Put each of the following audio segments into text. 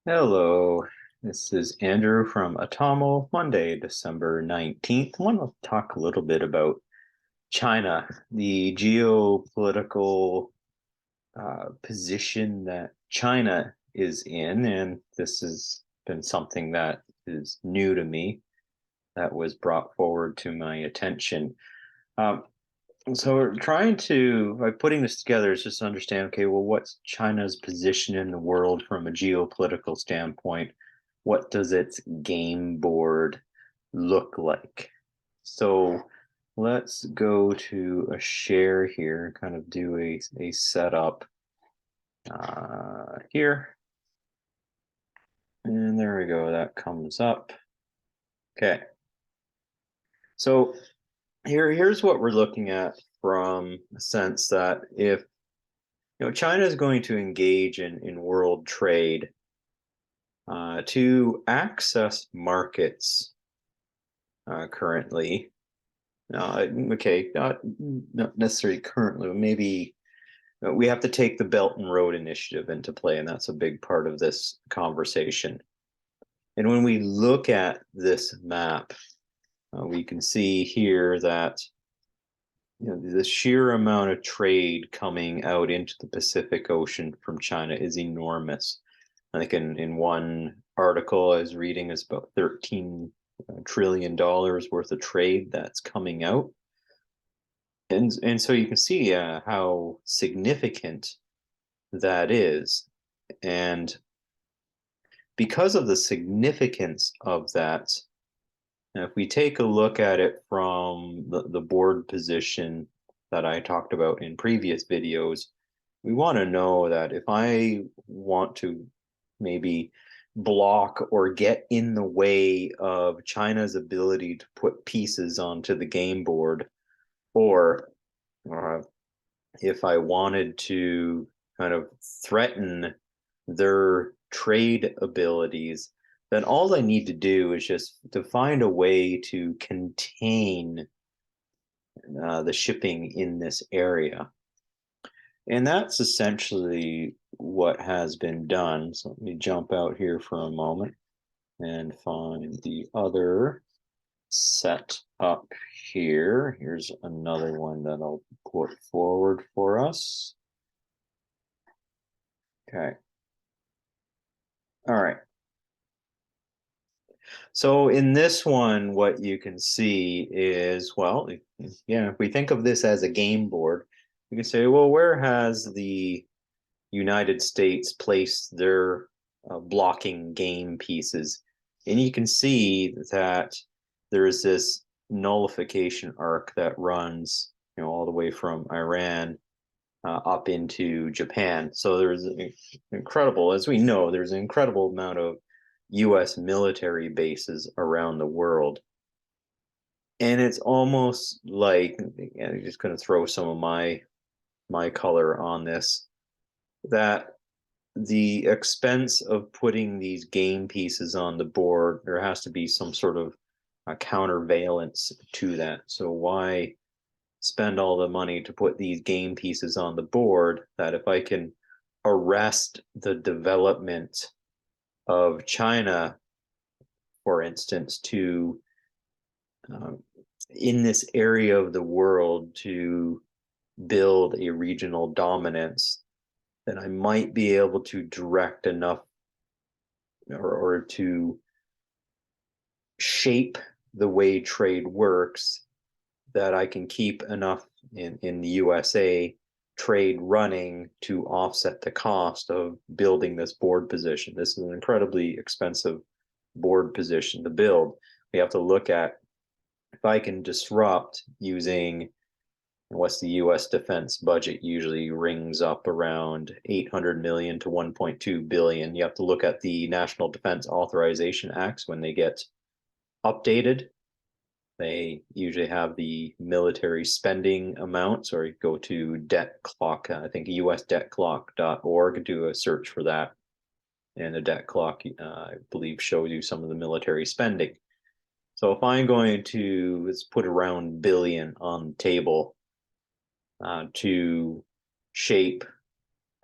Hello, this is Andrew from Atomo, Monday, December 19th. I want to talk a little bit about China, the geopolitical position that China is in. And this has been something that is new to me that was brought forward to my attention. Um, so we're trying to, by putting this together, is just understand, okay, well, what's China's position in the world from a geopolitical standpoint? What does its game board look like? So let's go to a share here and kind of do a setup here. And there we go, that comes up. Okay, so here's what we're looking at from a sense that if China is going to engage in world trade to access markets currently. Okay, not necessarily currently, but maybe we have to take the Belt and Road Initiative into play, and that's a big part of this conversation. And when we look at this map, we can see here that the sheer amount of trade coming out into the Pacific Ocean from China is enormous. I think in one article I was reading is about $13 trillion worth of trade that's coming out. And so you can see how significant that is. And because of the significance of that, if we take a look at it from the board position that I talked about in previous videos, we want to know that if I want to maybe block or get in the way of China's ability to put pieces onto the game board, or uh, if I wanted to kind of threaten their trade abilities, then all I need to do is just to find a way to contain the shipping in this area. And that's essentially what has been done. So let me jump out here for a moment and find the other set up here. Here's another one that I'll put forward for us. Okay. All right. So in this one, what you can see is, well, yeah, if we think of this as a game board, you can say, well, where has the United States placed their blocking game pieces? And you can see that there's this nullification arc that runs, all the way from Iran up into Japan. So there's incredible, as we know, there's an incredible amount of US military bases around the world. And it's almost like, I'm just going to throw some of my color on this, that the expense of putting these game pieces on the board, there has to be some sort of a countervalence to that. So why spend all the money to put these game pieces on the board that if I can arrest the development of China, for instance, to um, in this area of the world to build a regional dominance, then I might be able to direct enough or to shape the way trade works that I can keep enough in the USA trade running to offset the cost of building this board position. This is an incredibly expensive board position to build. We have to look at if I can disrupt using what's the US defense budget usually rings up around 800 million to 1.2 billion. You have to look at the National Defense Authorization Acts when they get updated. They usually have the military spending amounts, or you go to debt clock, I think usdebtclock.org, do a search for that. And the debt clock, I believe, shows you some of the military spending. So if I'm going to, let's put around billion on the table to shape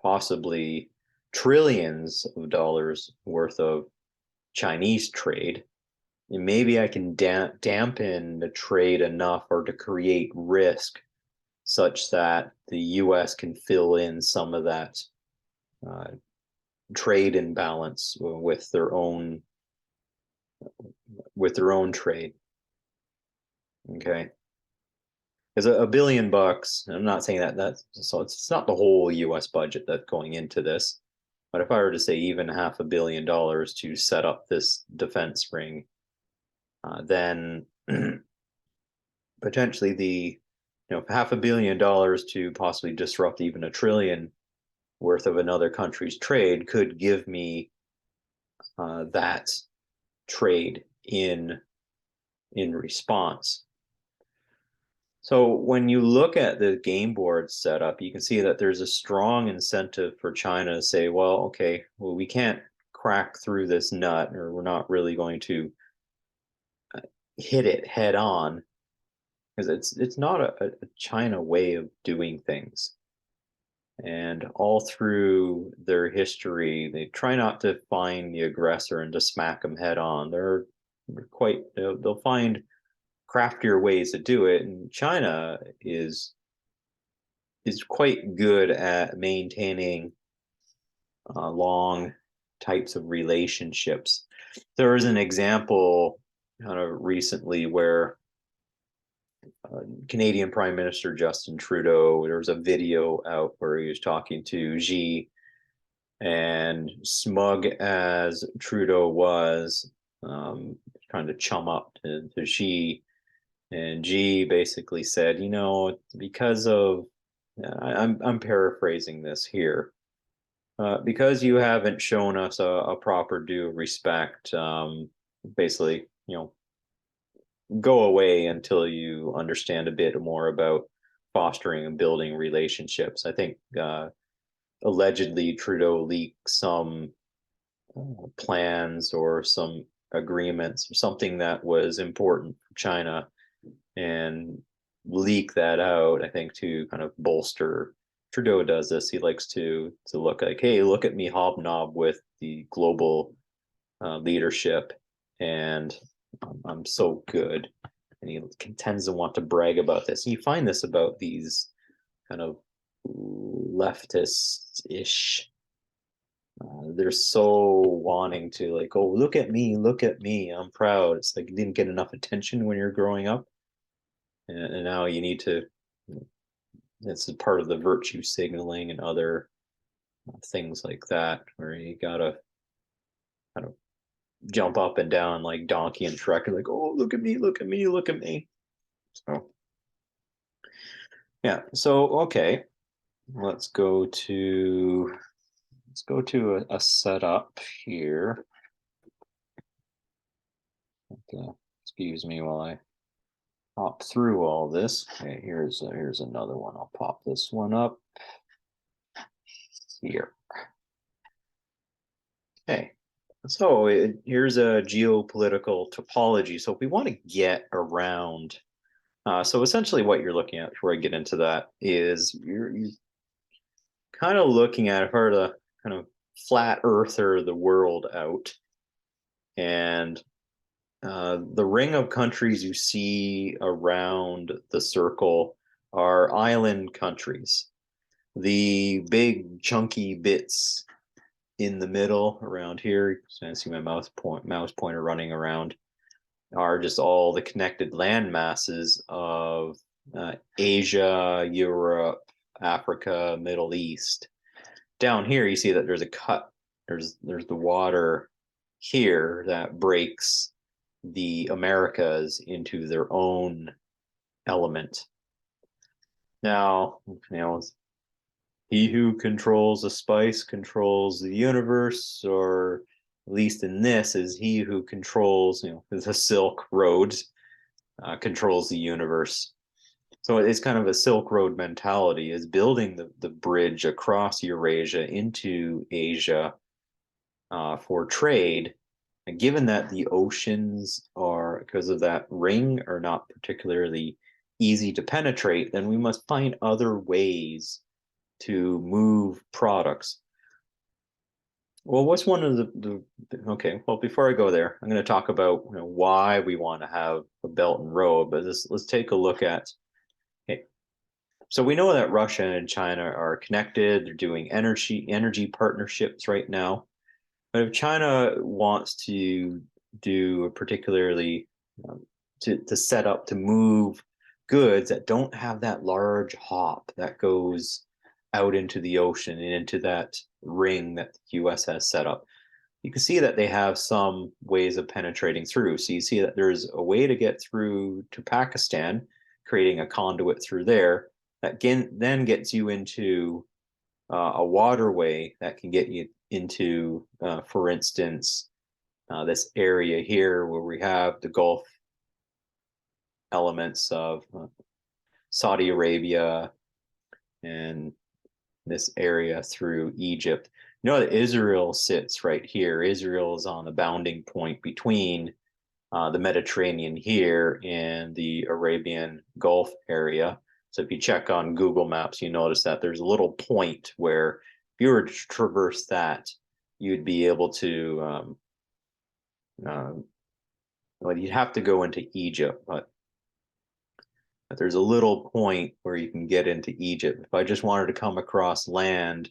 possibly trillions of dollars worth of Chinese trade, and maybe I can dampen the trade enough or to create risk such that the US can fill in some of that uh, trade imbalance with their own trade. Okay. Because $1 billion, I'm not saying that's so it's not the whole US budget that's going into this. But if I were to say even $500 million to set up this defense ring, then potentially $500 million to possibly disrupt even $1 trillion worth of another country's trade could give me that trade in response. So when you look at the game board setup, you can see that there's a strong incentive for China to say, well, okay, well, we can't crack through this nut, or we're not really going to hit it head on, because it's not a China way of doing things. And all through their history, they try not to find the aggressor and to smack them head on. They'll find craftier ways to do it, and China is quite good at maintaining long types of relationships. There was an example kind of recently where Canadian Prime Minister Justin Trudeau, there was a video out where he was talking to Xi, and smug as Trudeau was, trying to chum up to Xi, and Xi basically said, because of, I'm paraphrasing this here, because you haven't shown us a proper due of respect, basically, go away until you understand a bit more about fostering and building relationships. I think allegedly Trudeau leaked some plans or some agreements, something that was important for China, and leak that out, I think, to kind of bolster. Trudeau does this. He likes to look like, hey, look at me hobnob with the global leadership, and I'm so good. And he tends to want to brag about this. And you find this about these kind of leftist-ish. They're so wanting to, like, oh, look at me, I'm proud. It's like you didn't get enough attention when you're growing up, and now you need to. It's part of the virtue signaling and other things like that, where you gotta kind of jump up and down like Donkey and Shrek, and like, oh, look at me, look at me, look at me. So yeah, so okay, let's go to a setup here. Okay, excuse me while I pop through all this. Okay, here's another one. I'll pop this one up here. Okay, so here's a geopolitical topology. So if we want to get around, so essentially what you're looking at before I get into that is you're kind of looking at, if I were to kind of flat earther the world out, and the ring of countries you see around the circle are island countries. The big chunky bits in the middle around here, so I see my mouse pointer running around, are just all the connected land masses of Asia, Europe, Africa, Middle East. Down here, you see that there's a cut. There's the water here that breaks the Americas into their own element. Now, he who controls the spice controls the universe, or at least in this, is he who controls, the Silk Road controls the universe. So it's kind of a Silk Road mentality, is building the bridge across Eurasia into Asia for trade. And given that the oceans are, because of that ring, are not particularly easy to penetrate, then we must find other ways to move products. Well, what's one of okay, well, before I go there, I'm going to talk about why we want to have a Belt and Road, but let's take a look at, okay, so we know that Russia and China are connected. They're doing energy partnerships right now. But if China wants to do a particularly to set up to move goods that don't have that large hop that goes out into the ocean and into that ring that the US has set up, you can see that they have some ways of penetrating through. So you see that there's a way to get through to Pakistan, creating a conduit through there that then gets you into a waterway that can get you into, for instance, this area here where we have the Gulf elements of Saudi Arabia and this area through Egypt. You know that Israel sits right here. Israel is on the bounding point between the Mediterranean here and the Arabian Gulf area. So if you check on Google Maps, you notice that there's a little point where if you were to traverse that, you'd be able to, uh, well, you'd have to go into Egypt, but there's a little point where you can get into Egypt. If I just wanted to come across land,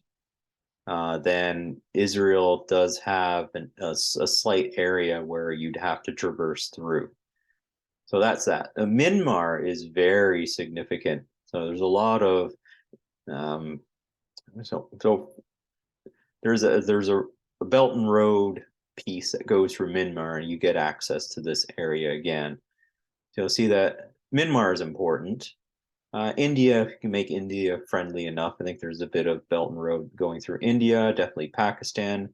then Israel does have a slight area where you'd have to traverse through. So that's that. Myanmar is very significant. So there's a lot of um, so there's a Belt and Road piece that goes through Myanmar, and you get access to this area again. So you'll see that Myanmar is important. India, if you can make India friendly enough, I think there's a bit of Belt and Road going through India, definitely Pakistan.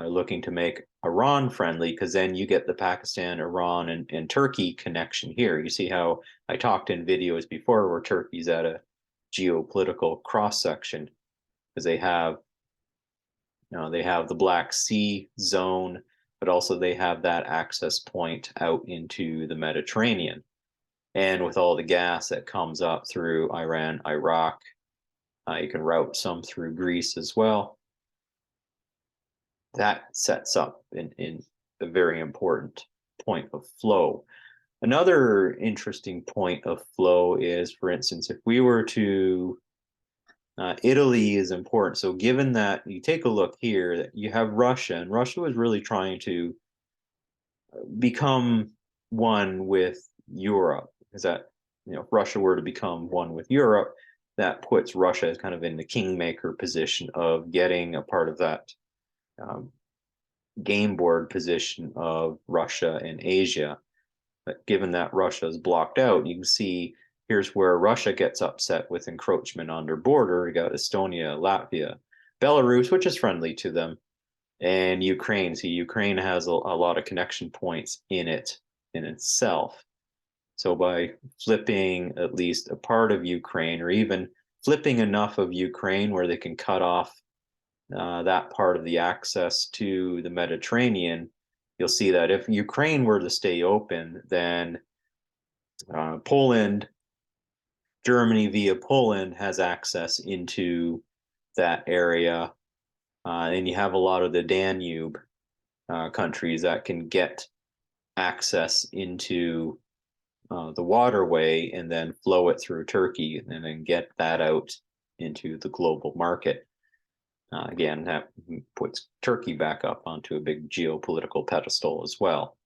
Looking to make Iran friendly because then you get the Pakistan, Iran, and Turkey connection here. You see how I talked in videos before where Turkey's at a geopolitical cross section because they have the Black Sea zone, but also they have that access point out into the Mediterranean. And with all the gas that comes up through Iran, Iraq, you can route some through Greece as well. That sets up in a very important point of flow. Another interesting point of flow is, for instance, if we were to, Italy is important. So given that you take a look here, that you have Russia, and Russia was really trying to become one with Europe, because that, if Russia were to become one with Europe, that puts Russia as kind of in the kingmaker position of getting a part of that um, game board position of Russia and Asia. But given that Russia is blocked out, you can see here's where Russia gets upset with encroachment on their border. You got Estonia, Latvia, Belarus, which is friendly to them, and Ukraine. See, Ukraine has a lot of connection points in it in itself. So by flipping at least a part of Ukraine, or even flipping enough of Ukraine where they can cut off that part of the access to the Mediterranean, you'll see that if Ukraine were to stay open, then Poland, Germany via Poland has access into that area. And you have a lot of the Danube countries that can get access into the waterway and then flow it through Turkey and then get that out into the global market. Again, that puts Turkey back up onto a big geopolitical pedestal as well.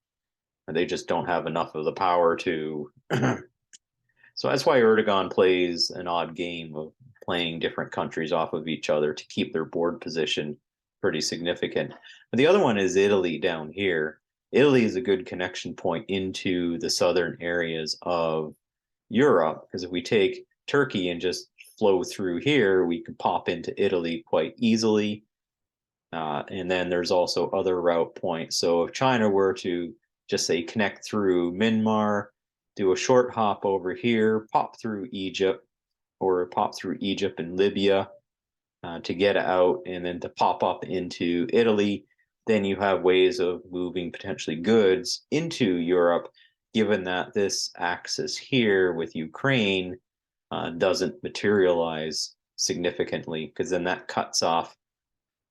And they just don't have enough of the power to. So that's why Erdogan plays an odd game of playing different countries off of each other to keep their board position pretty significant. But the other one is Italy down here. Italy is a good connection point into the southern areas of Europe, because if we take Turkey and just flow through here, we could pop into Italy quite easily. And then there's also other route points. So if China were to just say connect through Myanmar, do a short hop over here, pop through Egypt, or pop through Egypt and Libya to get out, and then to pop up into Italy, then you have ways of moving potentially goods into Europe, given that this axis here with Ukraine doesn't materialize significantly, because then that cuts off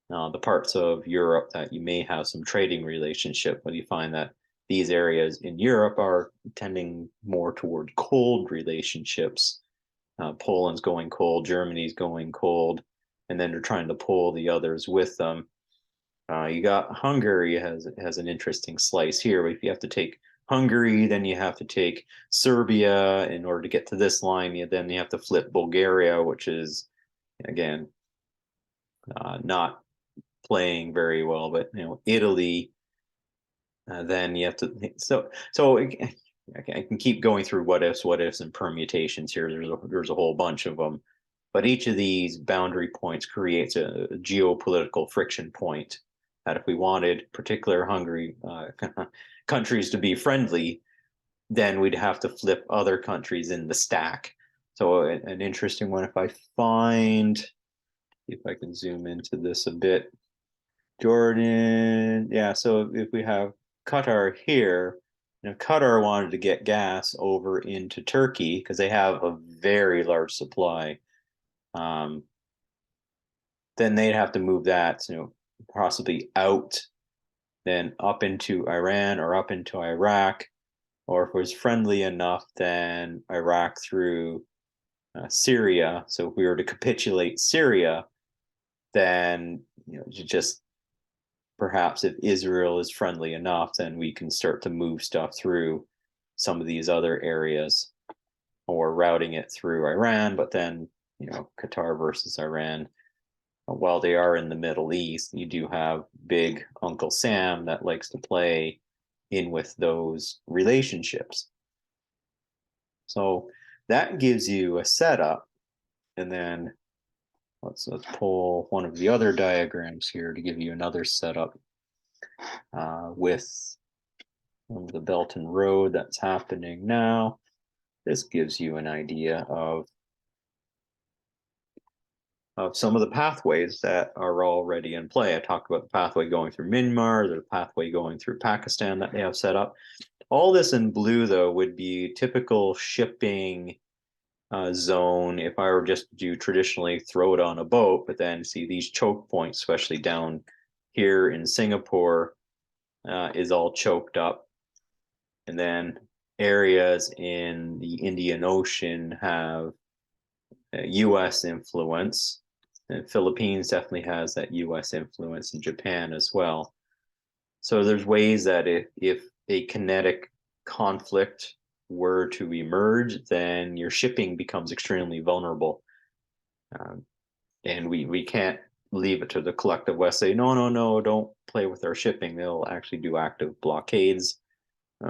the parts of Europe that you may have some trading relationship, but you find that these areas in Europe are tending more toward cold relationships. Poland's going cold, Germany's going cold, and then they're trying to pull the others with them. You got Hungary has an interesting slice here. But if you have to take Hungary, then you have to take Serbia in order to get to this line. Then you have to flip Bulgaria, which is again not playing very well. But Italy. Then you have to so I can keep going through what ifs, and permutations here. There's a whole bunch of them, but each of these boundary points creates a geopolitical friction point. That if we wanted particular Hungary countries to be friendly, then we'd have to flip other countries in the stack. So an interesting one, if I find, if I can zoom into this a bit, Jordan, yeah. So if we have Qatar here, Qatar wanted to get gas over into Turkey because they have a very large supply. Then they'd have to move that, possibly out, then up into Iran or up into Iraq, or if it was friendly enough, then Iraq through Syria. So if we were to capitulate Syria, then just perhaps if Israel is friendly enough, then we can start to move stuff through some of these other areas, or routing it through Iran. But then, Qatar versus Iran, while they are in the Middle East, you do have big Uncle Sam that likes to play in with those relationships. So that gives you a setup. And then let's pull one of the other diagrams here to give you another setup with the Belt and Road that's happening now. This gives you an idea of some of the pathways that are already in play. I talked about the pathway going through Myanmar, the pathway going through Pakistan that they have set up. All this in blue, though, would be typical shipping zone if I were just to do traditionally throw it on a boat, but then see these choke points, especially down here in Singapore, is all choked up. And then areas in the Indian Ocean have US influence, and Philippines definitely has that US influence, in Japan as well. So there's ways that if a kinetic conflict were to emerge, then your shipping becomes extremely vulnerable. And we can't leave it to the collective West, say, no, don't play with our shipping. They'll actually do active blockades.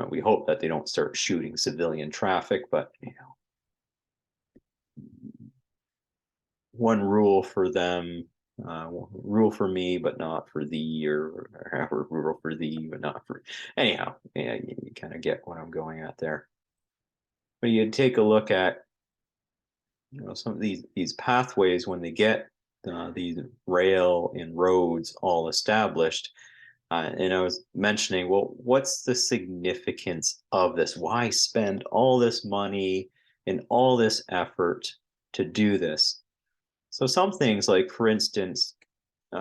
We hope that they don't start shooting civilian traffic, but one rule for them, rule for me, but not for thee, or rule for thee, but not for, anyhow, yeah, you kind of get what I'm going at there. But you take a look at, some of these pathways when they get these rail and roads all established. And I was mentioning, well, what's the significance of this? Why spend all this money and all this effort to do this? So some things, like, for instance,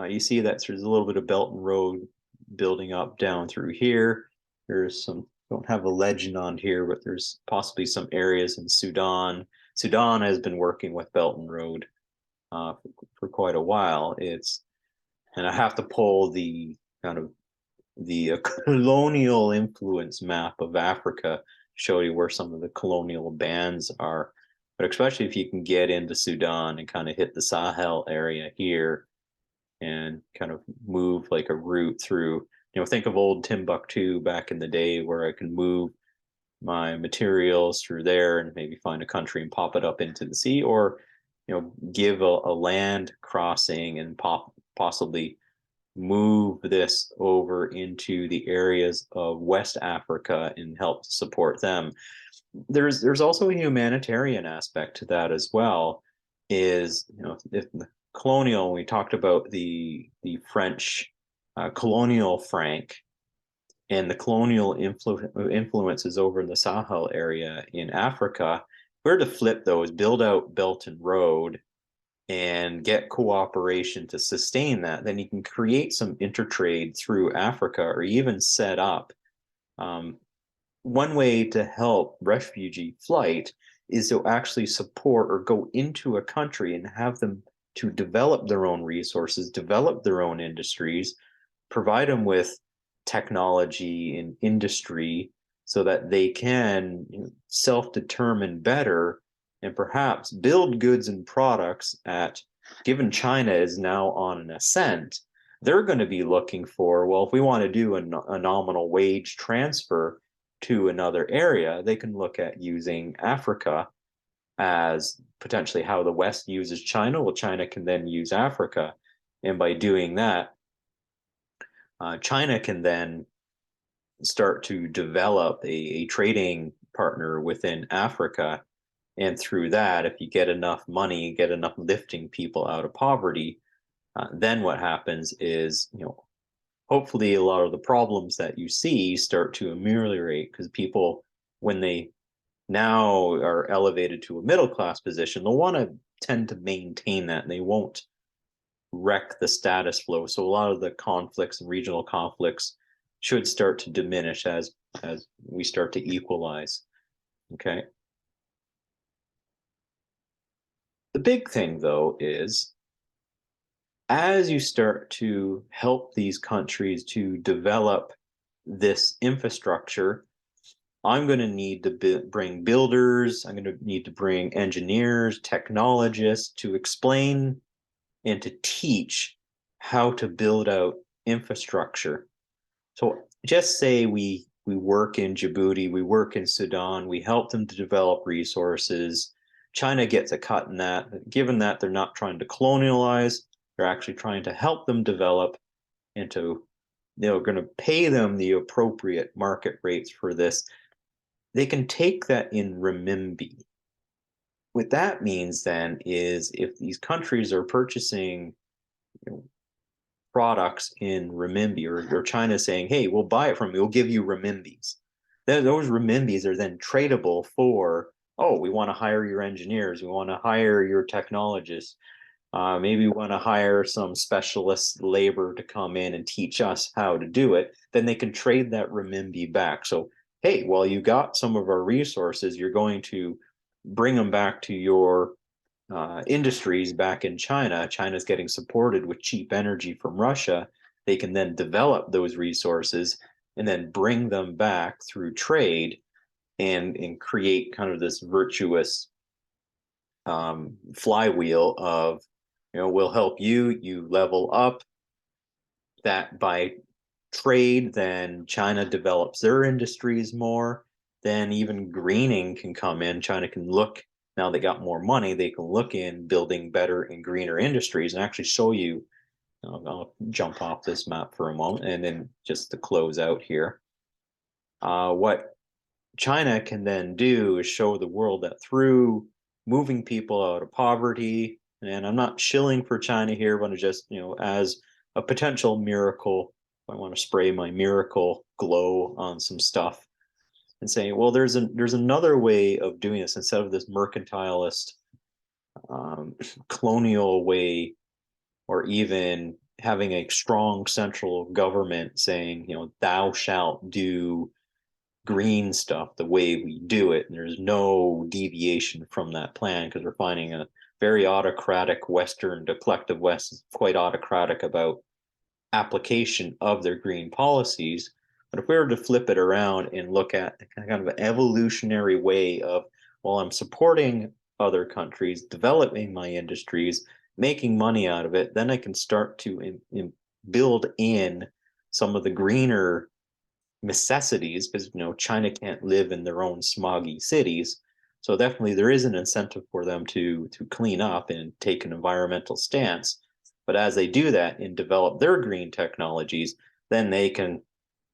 you see that there's a little bit of Belt and Road building up down through here. There's some, don't have a legend on here, but there's possibly some areas in Sudan. Sudan has been working with Belt and Road for quite a while. And I have to pull the kind of the colonial influence map of Africa to show you where some of the colonial bands are. But especially if you can get into Sudan and kind of hit the Sahel area here and kind of move like a route through, think of old Timbuktu back in the day, where I can move my materials through there and maybe find a country and pop it up into the sea, or give a land crossing and possibly move this over into the areas of West Africa and help to support them. There's also a humanitarian aspect to that as well. Is if the colonial, we talked about the French colonial franc and the colonial influences over in the Sahel area in Africa. If we're to flip those, build out Belt and Road, and get cooperation to sustain that, then you can create some intertrade through Africa, or even set up. One way to help refugee flight is to actually support or go into a country and have them to develop their own resources, develop their own industries, provide them with technology and industry so that they can self-determine better and perhaps build goods and products at, given China is now on an ascent, they're going to be looking for, well, if we want to do a nominal wage transfer to another area, they can look at using Africa as potentially how the West uses China. Well, China can then use Africa. And by doing that, China can then start to develop a trading partner within Africa. And through that, if you get enough money, get enough lifting people out of poverty, then what happens is, hopefully a lot of the problems that you see start to ameliorate, because people, when they now are elevated to a middle class position, they'll want to tend to maintain that, and they won't wreck the status flow. So a lot of the conflicts and regional conflicts should start to diminish as we start to equalize. Okay. The big thing, though, is as you start to help these countries to develop this infrastructure, I'm going to need to bring builders, I'm going to need to bring engineers, technologists to explain and to teach how to build out infrastructure. So just say we work in Djibouti, we work in Sudan, we help them to develop resources. China gets a cut in that. Given that they're not trying to colonialize, they're actually trying to help them develop, and they're going to pay them the appropriate market rates for this. They can take that in renminbi. What that means then is if these countries are purchasing products in renminbi, or China saying, hey, we'll buy it from you, we'll give you renminbis. Then those renminbis are then tradable for, oh, we want to hire your engineers, we want to hire your technologists, maybe we want to hire some specialist labor to come in and teach us how to do it. Then they can trade that renminbi back. So, hey, well, you got some of our resources, you're going to bring them back to your industries back in China. China's getting supported with cheap energy from Russia. They can then develop those resources and then bring them back through trade, and create kind of this virtuous flywheel of, we'll help you, you level up. That by trade, then China develops their industries more. Then even greening can come in. China can look, now they got more money, they can look in building better and greener industries, and actually show you. I'll jump off this map for a moment, and then just to close out here, what China can then do is show the world that through moving people out of poverty, and I'm not shilling for China here, but just, as a potential miracle, I want to spray my miracle glow on some stuff and say, well, there's another way of doing this instead of this mercantilist, colonial way, or even having a strong central government saying, thou shalt do green stuff the way we do it, and there's no deviation from that plan, because we're finding a very autocratic Western, the collective West is quite autocratic about application of their green policies. But if we were to flip it around and look at kind of an evolutionary way of, well, I'm supporting other countries, developing my industries, making money out of it, then I can start to build in some of the greener necessities, because China can't live in their own smoggy cities. So definitely there is an incentive for them to clean up and take an environmental stance. But as they do that and develop their green technologies, then they can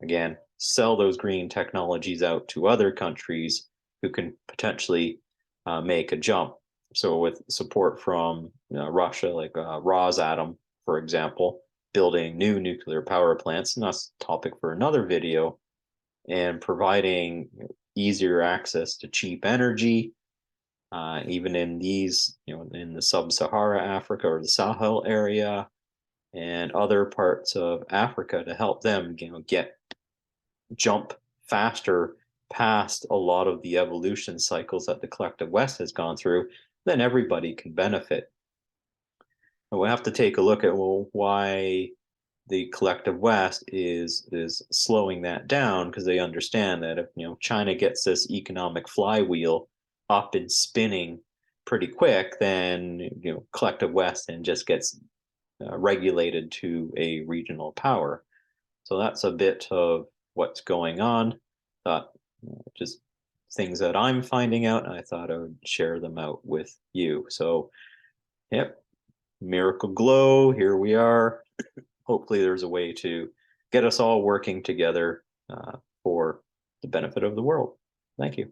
again sell those green technologies out to other countries who can potentially make a jump. So with support from Russia, like Rosatom, for example, building new nuclear power plants, and that's a topic for another video, and providing easier access to cheap energy, even in these, in the sub-Sahara Africa or the Sahel area and other parts of Africa to help them, jump faster past a lot of the evolution cycles that the collective West has gone through, then everybody can benefit. And we'll have to take a look at, well, why the collective West is slowing that down, because they understand that if China gets this economic flywheel up and spinning pretty quick, then collective West and just gets regulated to a regional power. So that's a bit of what's going on. Thought just things that I'm finding out, and I thought I would share them out with you. So, yep, Miracle Glow, here we are. Hopefully there's a way to get us all working together for the benefit of the world. Thank you.